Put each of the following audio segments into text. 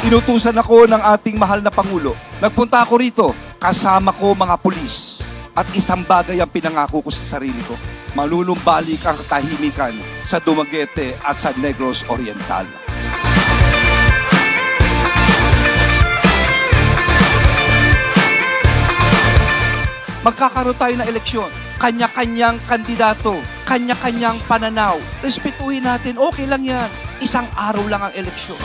Inutusan ako ng ating mahal na Pangulo. Nagpunta ako rito, kasama ko mga pulis. At isang bagay ang pinangako ko sa sarili ko. Manunumbalik ang katahimikan sa Dumaguete at sa Negros Oriental. Magkakaroon tayo ng eleksyon. Kanya-kanyang kandidato, kanya-kanyang pananaw. Respetuhin natin, okay lang yan. Isang araw lang ang eleksyon.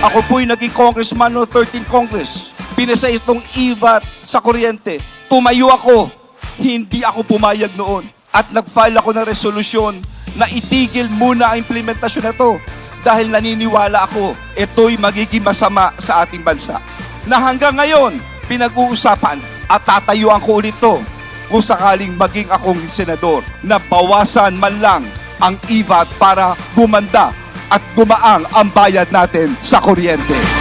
Ako po'y naging congressman no 13th Congress. Pinasa itong IVAT sa kuryente. Tumayo ako. Hindi ako pumayag noon. At nag-file ako ng resolusyon na itigil muna ang implementasyon na to. Dahil naniniwala ako, ito'y magiging masama sa ating bansa. Na hanggang ngayon, pinag-uusapan at tatayuan ko ulit to kung sakaling maging akong senador na bawasan man lang ang IVAT para gumanda at gumaang ang bayad natin sa kuryente.